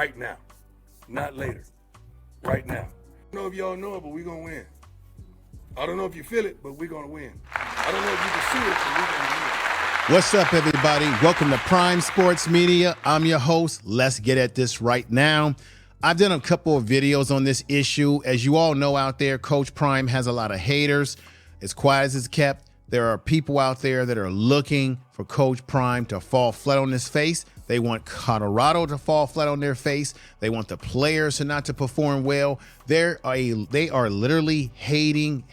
right now, not later, right now. I don't know if y'all know it, but we're gonna win. I don't know if you feel it, but we're gonna win. I don't know if you can see it, but we're gonna win. What's up, everybody? Welcome to Prime Sports Media. I'm your host. Let's get at this right now. I've done a couple of videos on this issue. As you all know out there, Coach Prime has a lot of haters. As quiet as it's kept, there are people out there that are looking for Coach Prime to fall flat on his face. They want Colorado to fall flat on their face. They want the players to not to perform well. They are literally hating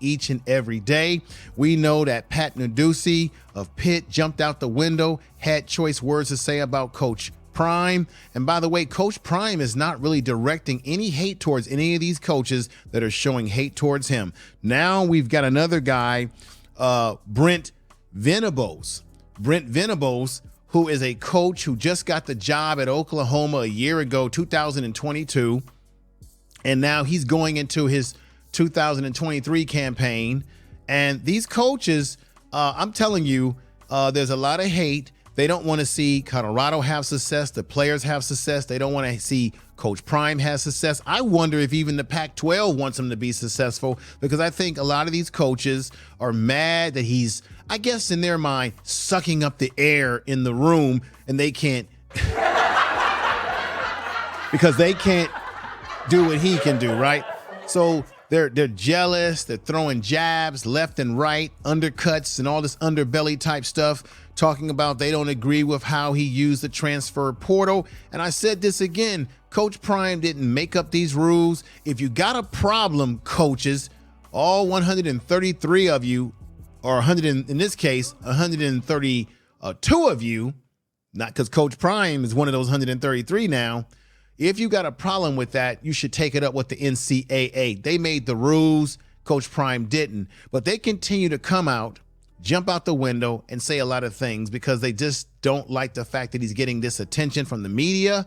each and every day. We know that Pat Narduzzi of Pitt jumped out the window, had choice words to say about Coach Prime. And by the way, Coach Prime is not really directing any hate towards any of these coaches that are showing hate towards him. Now we've got another guy, Brent Venables. Brent Venables, who is a coach who just got the job at Oklahoma a year ago, 2022. And now he's going into his 2023 campaign. And these coaches, I'm telling you, there's a lot of hate. They don't want to see Colorado have success. The players have success. They don't want to see Coach Prime have success. I wonder if even the Pac-12 wants him to be successful, because I think a lot of these coaches are mad that he's, I guess in their mind, sucking up the air in the room, and they can't because they can't do what he can do, right? So they're jealous. They're throwing jabs left and right, undercuts and all this underbelly type stuff, talking about they don't agree with how he used the transfer portal. And I said this again, Coach Prime didn't make up these rules. If you got a problem, coaches, all 133 of you, or 100, in this case, 132 of you, not because Coach Prime is one of those 133 now. If you got a problem with that, you should take it up with the NCAA. They made the rules. Coach Prime didn't. But they continue to come out, jump out the window, and say a lot of things because they just don't like the fact that he's getting this attention from the media,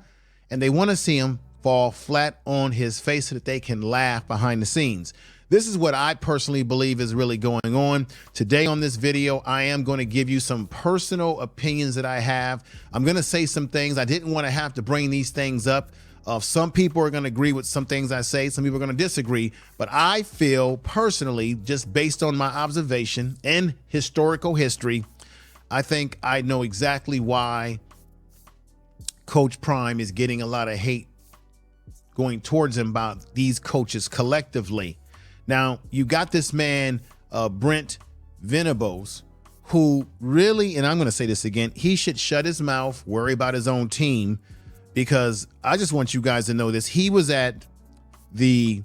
and they want to see him fall flat on his face so that they can laugh behind the scenes. This is what I personally believe is really going on. Today on this video, I am going to give you some personal opinions that I have. I'm going to say some things. I didn't want to have to bring these things up. Some people are going to agree with some things I say. Some people are going to disagree. But I feel personally, just based on my observation and historical history, I think I know exactly why Coach Prime is getting a lot of hate going towards him about these coaches collectively. Now, you got this man, Brent Venables, who really, and I'm going to say this again, he should shut his mouth, worry about his own team, because I just want you guys to know this. He was at the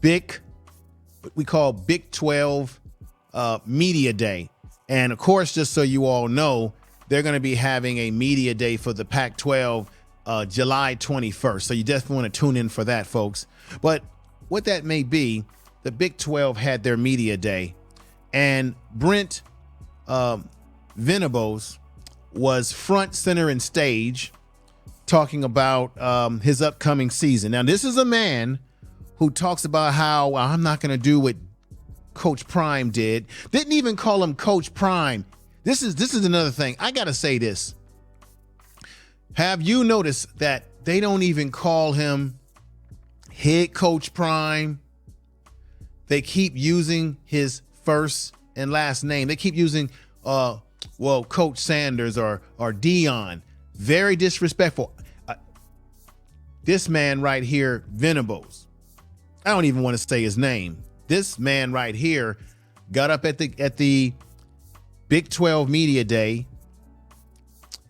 what we call Big 12 Media Day. And of course, just so you all know, they're going to be having a media day for the Pac-12 July 21st. So you definitely want to tune in for that, folks. But what that may be, the Big 12 had their media day, and Brent Venables was front, center, and stage talking about his upcoming season. Now, this is a man who talks about how, well, I'm not going to do what Coach Prime did. Didn't even call him Coach Prime. This is another thing. I got to say this. Have you noticed that they don't even call him Head Coach Prime? They keep using his first and last name. They keep using, Coach Sanders or Deion. Very disrespectful. This man right here, Venables, I don't even want to say his name. This man right here got up at the Big 12 Media Day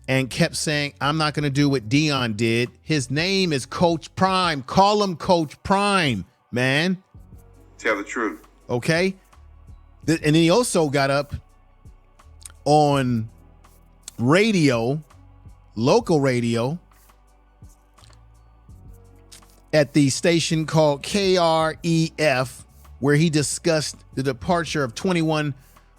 and kept saying, I'm not going to do what Deion did. His name is Coach Prime. Call him Coach Prime, man. Tell the truth. Okay? And then he also got up on radio, local radio, at the station called KREF, where he discussed the departure of 21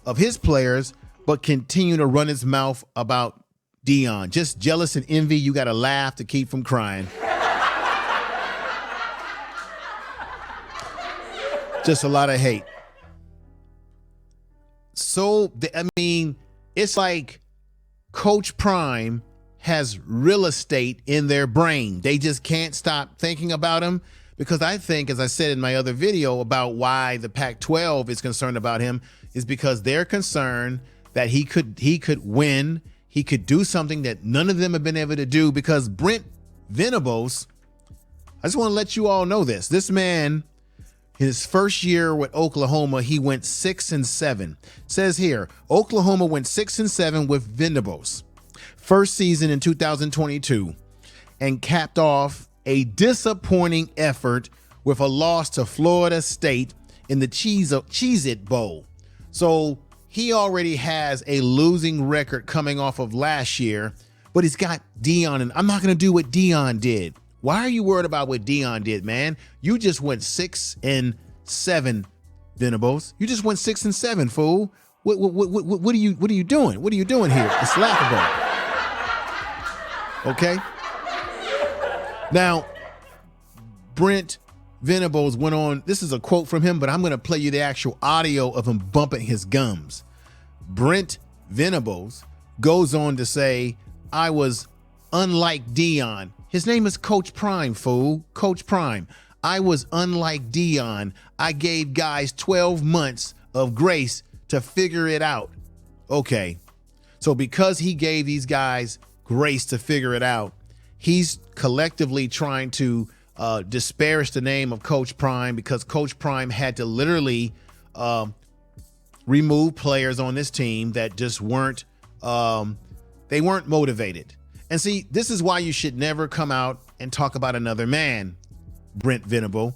of his players, but continued to run his mouth about Deion. Just jealous and envy. You got to laugh to keep from crying. Just a lot of hate. So, I mean, it's like Coach Prime has real estate in their brain. They just can't stop thinking about him, because I think, as I said in my other video about why the Pac-12 is concerned about him, is because they're concerned that he could win. He could do something that none of them have been able to do, because Brent Venables, I just want to let you all know this. This man, his first year with Oklahoma, he went 6-7. It says here, Oklahoma went 6-7 with Venables. First season in 2022, and capped off a disappointing effort with a loss to Florida State in the Cheez-It Bowl. So he already has a losing record coming off of last year, but he's got Deion, and I'm not going to do what Deion did. Why are you worried about what Deion did, man? You just went 6-7, Venables. You just went 6-7, fool. What are you doing? What are you doing here? It's laughable. Okay. Now, Brent Venables went on. This is a quote from him, but I'm going to play you the actual audio of him bumping his gums. Brent Venables goes on to say, I was unlike Deion. His name is Coach Prime, fool. Coach Prime. I was unlike Deion. I gave guys 12 months of grace to figure it out. Okay. So because he gave these guys grace to figure it out, he's collectively trying to disparage the name of Coach Prime, because Coach Prime had to literally remove players on this team that just weren't motivated. And see, this is why you should never come out and talk about another man, Brent Venables.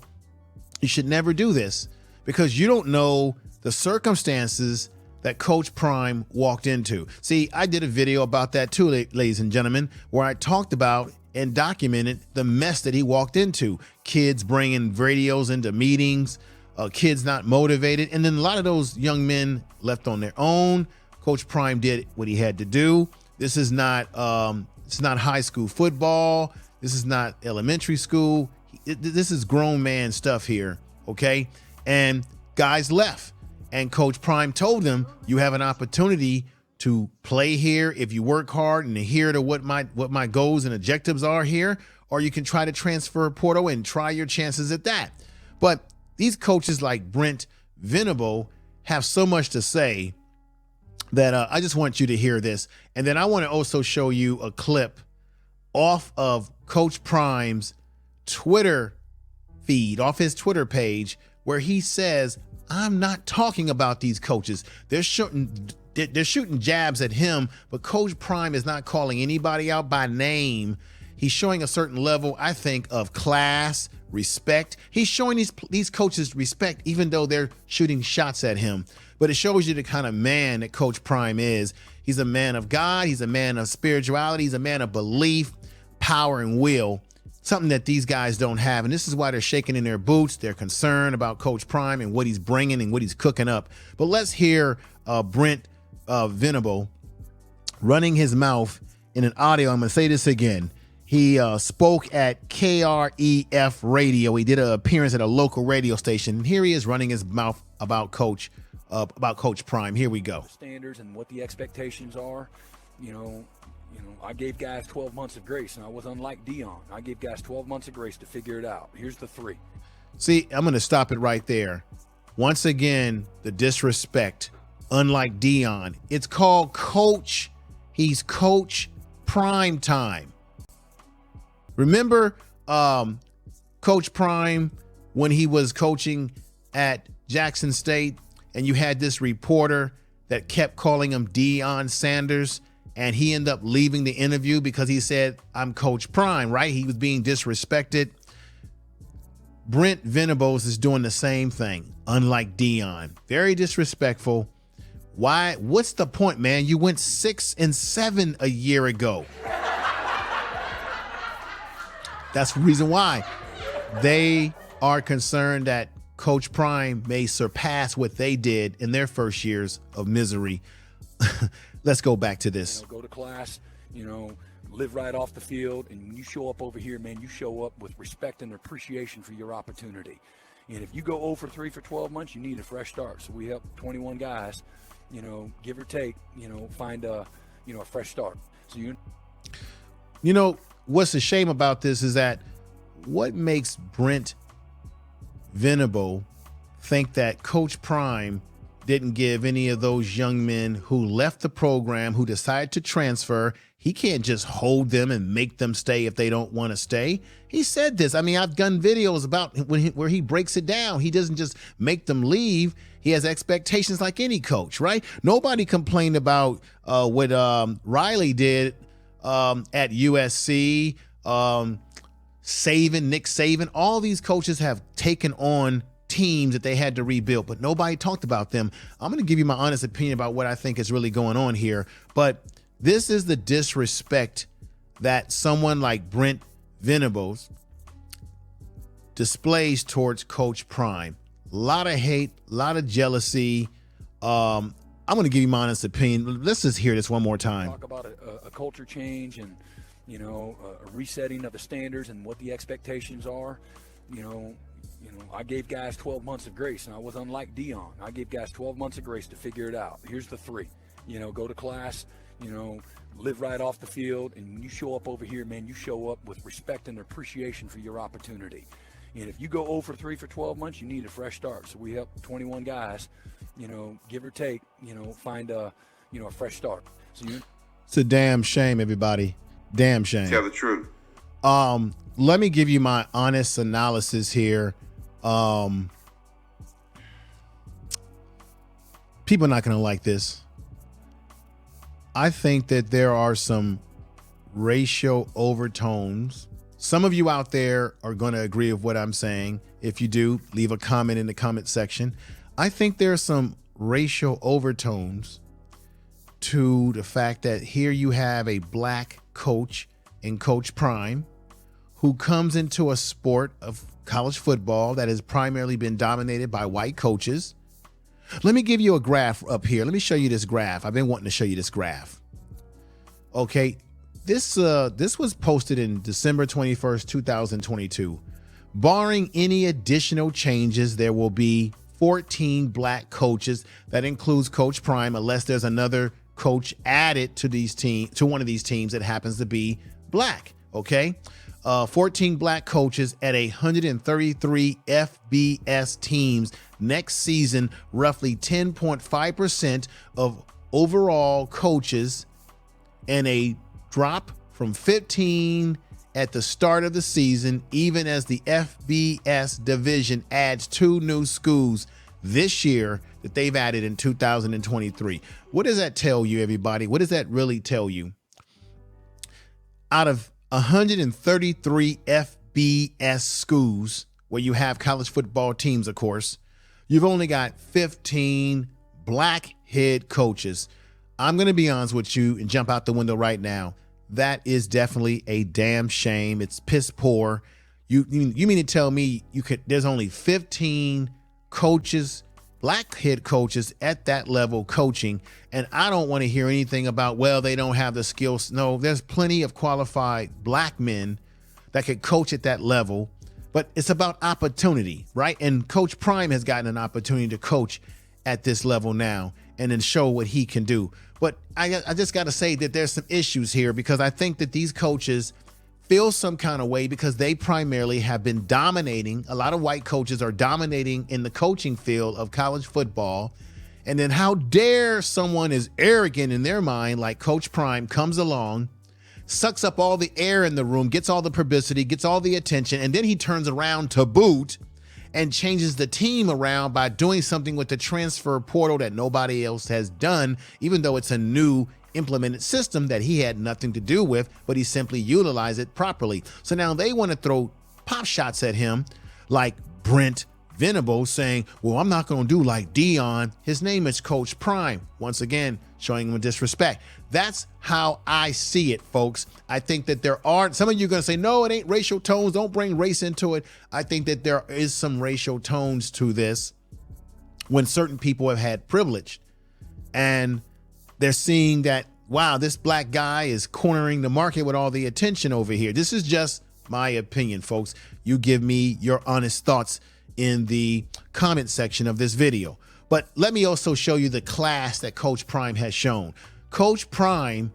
You should never do this, because you don't know the circumstances that Coach Prime walked into. See, I did a video about that too, ladies and gentlemen, where I talked about and documented the mess that he walked into. Kids bringing radios into meetings, kids not motivated. And then a lot of those young men left on their own. Coach Prime did what he had to do. This is not, it's not high school football. This is not elementary school. This is grown man stuff here. Okay. And guys left. And Coach Prime told them, you have an opportunity to play here if you work hard and adhere to what my goals and objectives are here, or you can try to transfer portal and try your chances at that. But these coaches like Brent Venables have so much to say that I just want you to hear this. And then I want to also show you a clip off of Coach Prime's Twitter feed, off his Twitter page, where he says, I'm not talking about these coaches. They're shooting jabs at him, but Coach Prime is not calling anybody out by name. He's showing a certain level, I think, of class, respect. He's showing these coaches respect, even though they're shooting shots at him. But it shows you the kind of man that Coach Prime is. He's a man of God. He's a man of spirituality. He's a man of belief, power, and will. Something that these guys don't have. And this is why they're shaking in their boots. They're concerned about Coach Prime and what he's bringing and what he's cooking up. But let's hear Brent Venables running his mouth in an audio. I'm going to say this again. He spoke at KREF Radio. He did an appearance at a local radio station. And here he is running his mouth about Coach Prime. Here we go. Standards and what the expectations are. You know, I gave guys 12 months of grace, and I was unlike Deion. I gave guys 12 months of grace to figure it out. Here's the 3. See, I'm going to stop it right there. Once again, the disrespect, unlike Deion. It's called Coach. He's Coach Prime Time. Remember Coach Prime when he was coaching at Jackson State, and you had this reporter that kept calling him Deion Sanders, and he ended up leaving the interview because he said, I'm Coach Prime, right? He was being disrespected. Brent Venables is doing the same thing, unlike Deion. Very disrespectful. Why? What's the point, man? You went 6-7 a year ago. That's the reason why they are concerned that Coach Prime may surpass what they did in their first years of misery. Let's go back to this. Go to class, live right off the field, and when you show up over here, man, you show up with respect and appreciation for your opportunity. And if you go 0 for 3 for 12 months, you need a fresh start. So we help 21 guys, give or take, find a fresh start. So You know, what's a shame about this is that what makes Brent Venables think that Coach Prime didn't give any of those young men who left the program, who decided to transfer, he can't just hold them and make them stay if they don't want to stay. He said this. I mean, I've done videos about where he breaks it down. He doesn't just make them leave. He has expectations like any coach, right? Nobody complained about what Riley did at USC, Nick Saban. All these coaches have taken on teams that they had to rebuild, but nobody talked about them. I'm going to give you my honest opinion about what I think is really going on here, but this is the disrespect that someone like Brent Venables displays towards Coach Prime. A lot of hate, a lot of jealousy. I'm going to give you my honest opinion. Let's just hear this one more time. Talk about a culture change and, you know, a resetting of the standards and what the expectations are. You know, I gave guys 12 months of grace, and I was unlike Deion. I gave guys 12 months of grace to figure it out. Here's the 3. You know, go to class, you know, live right off the field, and when you show up over here, man, you show up with respect and appreciation for your opportunity. And if you go 0 for 3 for 12 months, you need a fresh start. So we help 21 guys, you know, give or take, you know, find a fresh start. So it's a damn shame, everybody. Damn shame. Tell the truth. Let me give you my honest analysis here. People are not going to like this. I think that there are some racial overtones. Some of you out there are going to agree with what I'm saying. If you do, leave a comment in the comment section. I think there are some racial overtones to the fact that here you have a black coach in Coach Prime who comes into a sport of college football that has primarily been dominated by white coaches. Let me give you a graph up here. Let me show you this graph. I've been wanting to show you this graph. Okay, this was posted in December 21st, 2022. Barring any additional changes, there will be 14 black coaches. That includes Coach Prime, unless there's another coach added to one of these teams that happens to be black. Okay, 14 black coaches at 133 FBS teams next season. Roughly 10.5% of overall coaches, and a drop from 15 at the start of the season, even as the FBS Division adds 2 new schools this year that they've added in 2023. What does that tell you, everybody? What does that really tell you? Out of 133 FBS schools, where you have college football teams, of course, you've only got 15 black head coaches. I'm going to be honest with you and jump out the window right now. That is definitely a damn shame. It's piss poor. You mean to tell me there's only 15 coaches, black head coaches at that level coaching, and I don't want to hear anything about, well, they don't have the skills. No, there's plenty of qualified black men that could coach at that level, but it's about opportunity, right? And Coach Prime has gotten an opportunity to coach at this level now and then show what he can do. But I just got to say that there's some issues here, because I think that these coaches feel some kind of way because they primarily have been dominating. A lot of white coaches are dominating in the coaching field of college football. And then how dare someone is arrogant in their mind, like Coach Prime, comes along, sucks up all the air in the room, gets all the publicity, gets all the attention, and then he turns around to boot and changes the team around by doing something with the transfer portal that nobody else has done, even though it's a new implemented system that he had nothing to do with, but he simply utilized it properly. So now they want to throw pop shots at him like Brent Venables, saying, well, I'm not going to do like Deion. His name is Coach Prime. Once again, showing him disrespect. That's how I see it, folks. I think that there are, some of you are going to say, no, it ain't racial tones. Don't bring race into it. I think that there is some racial tones to this when certain people have had privilege and they're seeing that, wow, this black guy is cornering the market with all the attention over here. This is just my opinion, folks. You give me your honest thoughts in the comment section of this video. But let me also show you the class that Coach Prime has shown. Coach Prime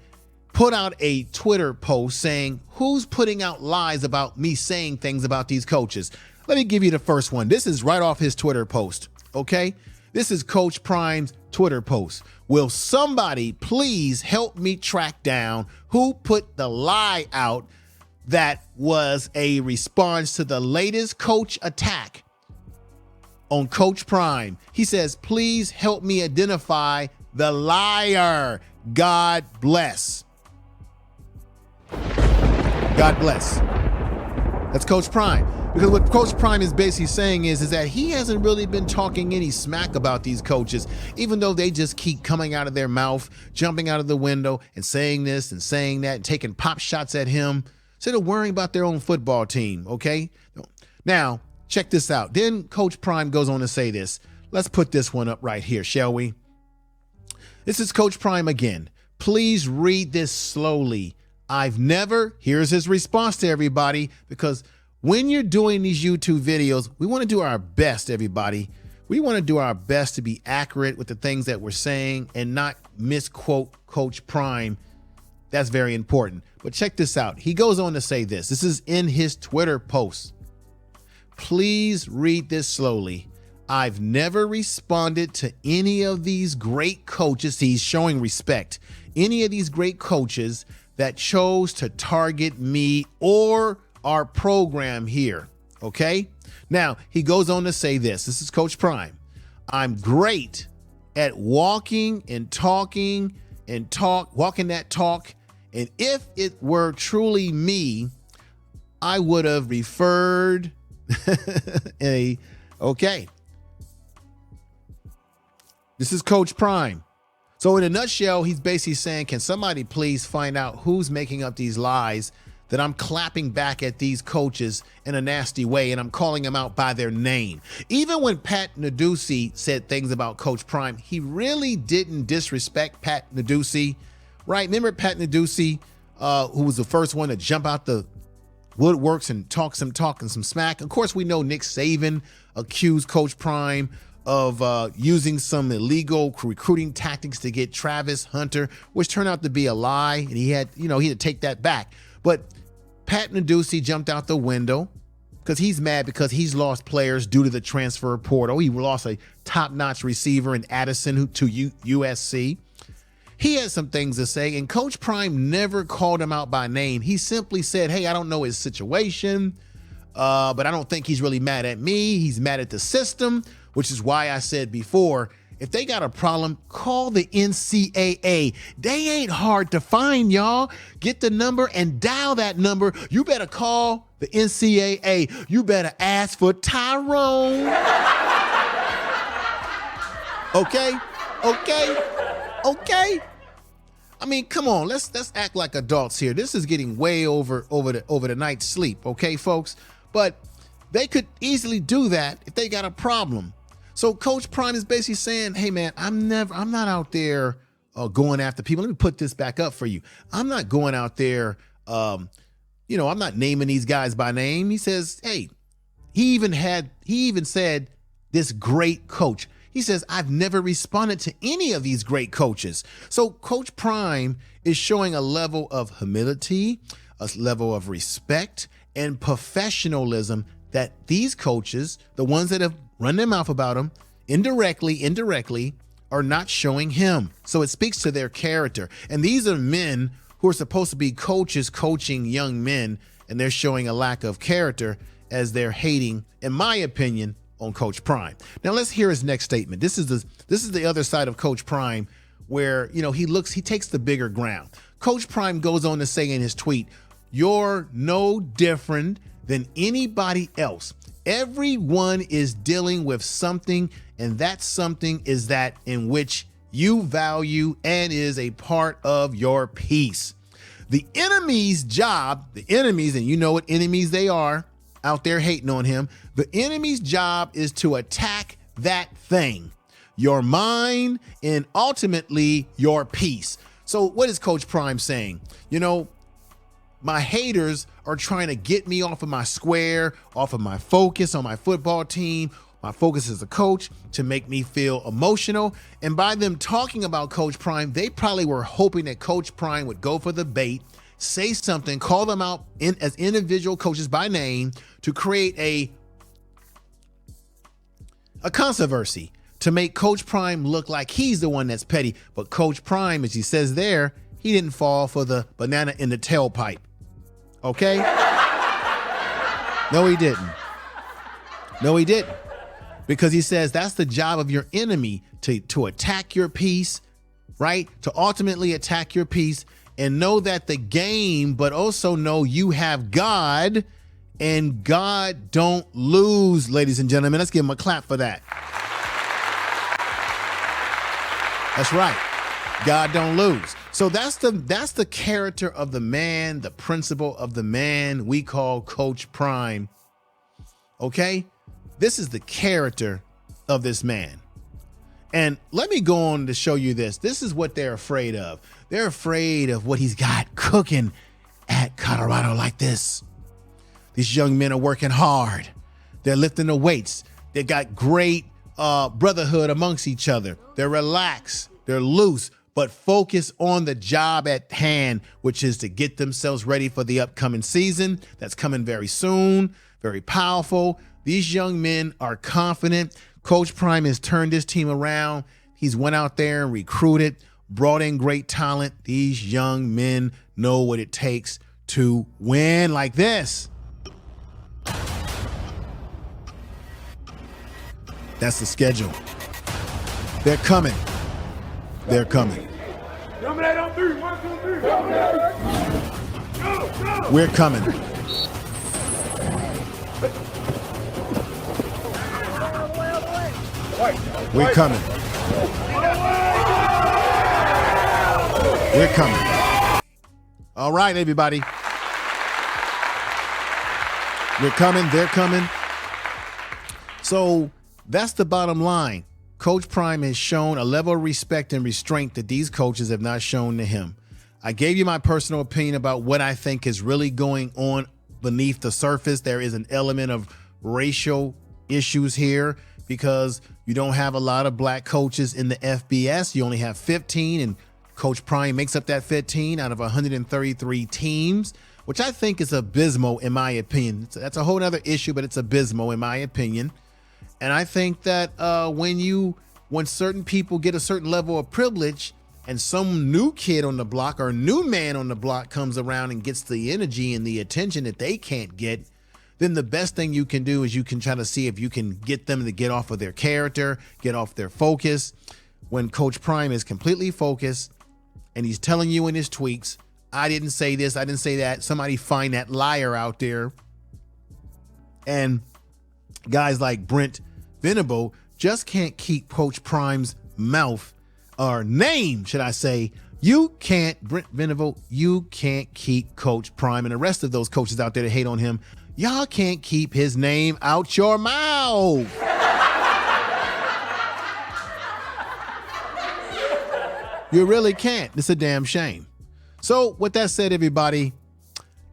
put out a Twitter post saying, who's putting out lies about me saying things about these coaches? Let me give you the first one. This is right off his Twitter post, okay? This is Coach Prime's Twitter post. Will somebody please help me track down who put the lie out that was a response to the latest coach attack on Coach Prime? He says, please help me identify the liar. God bless. God bless. That's Coach Prime. Because what Coach Prime is basically saying is that he hasn't really been talking any smack about these coaches, even though they just keep coming out of their mouth, jumping out of the window and saying this and saying that and taking pop shots at him instead of worrying about their own football team, okay? Now, check this out. Then Coach Prime goes on to say this. Let's put this one up right here, shall we? This is Coach Prime again. Please read this slowly. Here's his response to everybody, because when you're doing these YouTube videos, we want to do our best, everybody. We want to do our best to be accurate with the things that we're saying and not misquote Coach Prime. That's very important. But check this out. He goes on to say this. This is in his Twitter post. Please read this slowly. I've never responded to any of these great coaches. He's showing respect. Any of these great coaches that chose to target me or our program here, okay? Now, he goes on to say this. This is Coach Prime. I'm great at walking and talking and walking that talk. And if it were truly me, I would have referred okay. This is Coach Prime. So in a nutshell, he's basically saying, can somebody please find out who's making up these lies that I'm clapping back at these coaches in a nasty way, and I'm calling them out by their name. Even when Pat Nadusi said things about Coach Prime, he really didn't disrespect Pat Nadusi, right? Remember Pat Nadusi, who was the first one to jump out the woodworks and talk some smack? Of course, we know Nick Saban accused Coach Prime of using some illegal recruiting tactics to get Travis Hunter, which turned out to be a lie, and he had to take that back. But Pat Nadusi jumped out the window because he's mad because he's lost players due to the transfer portal. He lost a top-notch receiver in Addison to USC. He had some things to say, and Coach Prime never called him out by name. He simply said, hey, I don't know his situation, but I don't think he's really mad at me. He's mad at the system, which is why I said before, if they got a problem, call the NCAA. They ain't hard to find, y'all. Get the number and dial that number. You better call the NCAA. You better ask for Tyrone. Okay? I mean, come on, let's act like adults here. This is getting way over the night's sleep, okay, folks? But they could easily do that if they got a problem. So Coach Prime is basically saying, hey man, I'm not out there going after people. Let me put this back up for you. I'm not going out there, I'm not naming these guys by name. He says, hey, he even said this great coach. He says, I've never responded to any of these great coaches. So Coach Prime is showing a level of humility, a level of respect and professionalism that these coaches, the ones that have run their mouth about him, indirectly, are not showing him. So it speaks to their character. And these are men who are supposed to be coaches coaching young men, and they're showing a lack of character as they're hating, in my opinion, on Coach Prime. Now let's hear his next statement. This is the other side of Coach Prime, where he takes the bigger ground. Coach Prime goes on to say in his tweet, you're no different than anybody else. Everyone is dealing with something, and that something is that in which you value and is a part of your peace. The enemy's job, and you know what enemies they are out there hating on him, the enemy's job is to attack that thing, your mind, and ultimately your peace. So what is Coach Prime saying? My haters are trying to get me off of my square, off of my focus on my football team, My focus as a coach to make me feel emotional. And by them talking about Coach Prime, they probably were hoping that Coach Prime would go for the bait, say something, call them out as individual coaches by name to create a controversy, to make Coach Prime look like he's the one that's petty. But Coach Prime, as he says there, he didn't fall for the banana in the tailpipe. Okay? No, he didn't. No, he didn't. Because he says that's the job of your enemy, to attack your peace, right? To ultimately attack your peace, and know that the game, but also know you have God, and God don't lose, ladies and gentlemen. Let's give him a clap for that. That's right. God don't lose. So that's the character of the man, the principle of the man we call Coach Prime. Okay? This is the character of this man. And let me go on to show you this. This is what they're afraid of. They're afraid of what he's got cooking at Colorado like this. These young men are working hard. They're lifting the weights. They got great brotherhood amongst each other. They're relaxed. They're loose, but focus on the job at hand, which is to get themselves ready for the upcoming season. That's coming very soon, very powerful. These young men are confident. Coach Prime has turned this team around. He's went out there and recruited, brought in great talent. These young men know what it takes to win like this. That's the schedule. They're coming. They're coming. We're coming. We're coming. We're coming. All right, everybody. We're coming. They're coming. So that's the bottom line. Coach Prime has shown a level of respect and restraint that these coaches have not shown to him. I gave you my personal opinion about what I think is really going on beneath the surface. There is an element of racial issues here because you don't have a lot of black coaches in the FBS. You only have 15, and Coach Prime makes up that 15 out of 133 teams, which I think is abysmal in my opinion. That's a whole other issue, but it's abysmal in my opinion. And I think that when certain people get a certain level of privilege and some new kid on the block or new man on the block comes around and gets the energy and the attention that they can't get, then the best thing you can do is you can try to see if you can get them to get off of their character, get off their focus. When Coach Prime is completely focused and he's telling you in his tweets, I didn't say this, I didn't say that. Somebody find that liar out there. And guys like Brent Venables just can't keep Coach Prime's mouth, or name, should I say. You can't, Brent Venables, you can't keep Coach Prime and the rest of those coaches out there that hate on him. Y'all can't keep his name out your mouth. You really can't. It's a damn shame. So with that said, everybody,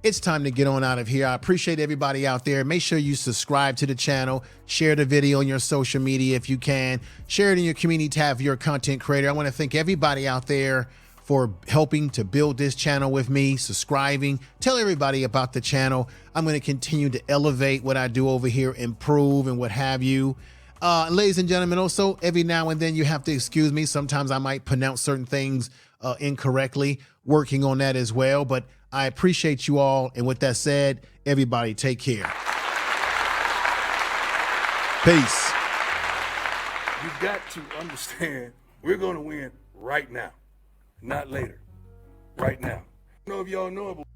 it's time to get on out of here. I appreciate everybody out there. Make sure you subscribe to the channel, share the video on your social media if you can, share it in your community tab if you're a content creator. I want to thank everybody out there for helping to build this channel with me, subscribing. Tell everybody about the channel. I'm going to continue to elevate what I do over here, improve and what have you. Ladies and gentlemen, also every now and then you have to excuse me. Sometimes I might pronounce certain things incorrectly, working on that as well. But I appreciate you all. And with that said, everybody take care. Peace. You got to understand, we're going to win right now, not later. Right now. I don't know if y'all know it, but